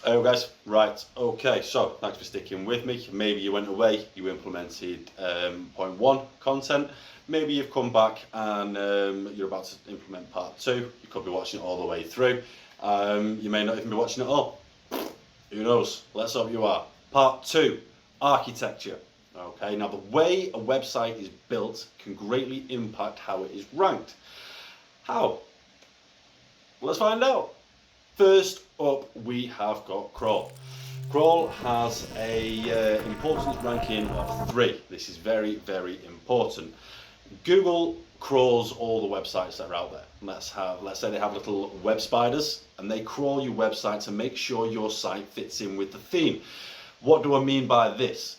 Oh guys, right, okay, so thanks for sticking with me. Maybe you went away, you implemented point one content, maybe you've come back and you're about to implement part two. You could be watching it all the way through. You may not even be watching it all. Who knows? Let's hope you are. Part two, architecture. Okay, now the way a website is built can greatly impact how it is ranked. How? Let's find out. First up, we have got crawl. Crawl has a importance ranking of 3. This is very, very important. Google crawls all the websites that are out there. Let's say they have little web spiders, and they crawl your website to make sure your site fits in with the theme. What do I mean by this?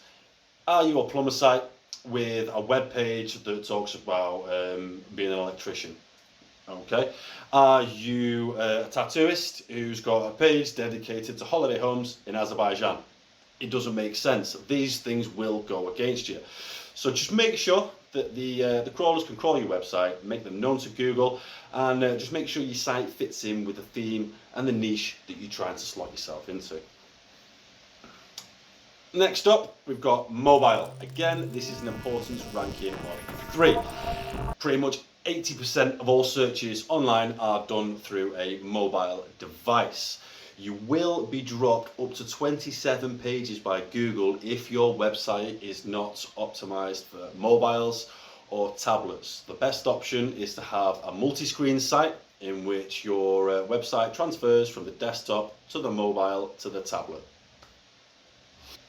Are you a plumber site with a web page that talks about being an electrician? Okay. Are you a tattooist who's got a page dedicated to holiday homes in Azerbaijan? It doesn't make sense. These things will go against you. So just make sure that the crawlers can crawl your website, make them known to Google, and just make sure your site fits in with the theme and the niche that you're trying to slot yourself into. Next up, we've got mobile. Again, this is an importance ranking of 3. Pretty much 80% of all searches online are done through a mobile device. You will be dropped up to 27 pages by Google if your website is not optimized for mobiles or tablets. The best option is to have a multi-screen site in which your website transfers from the desktop to the mobile to the tablet.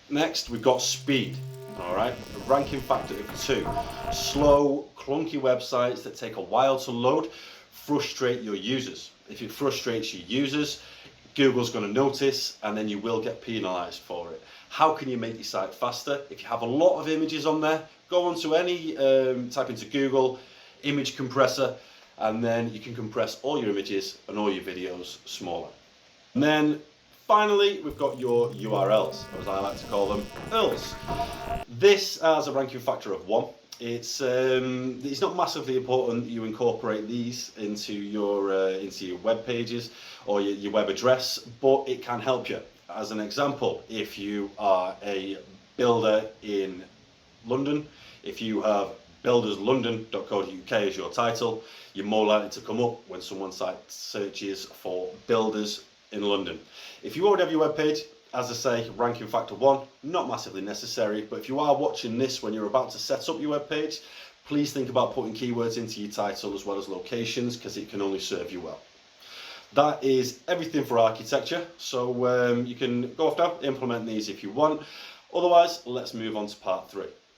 Next, we've got speed. All right, a ranking factor of 2. Slow, clunky websites that take a while to load frustrate your users. If it frustrates your users, Google's going to notice, and then you will get penalized for it. How can you make your site faster? If you have a lot of images on there, go onto any, type into Google, image compressor, and then you can compress all your images and all your videos smaller. And then finally, we've got your URLs, or as I like to call them, URLs. This has a ranking factor of 1. It's not massively important that you incorporate these into your web pages or your web address, but it can help you. As an example, if you are a builder in London, if you have builderslondon.co.uk as your title, you're more likely to come up when someone searches for builders in London. If you already have your web page, as I say, ranking factor 1, not massively necessary, but if you are watching this when you're about to set up your web page, please think about putting keywords into your title as well as locations, because it can only serve you well. That is everything for architecture, so you can go off now, implement these if you want. Otherwise, let's move on to part 3.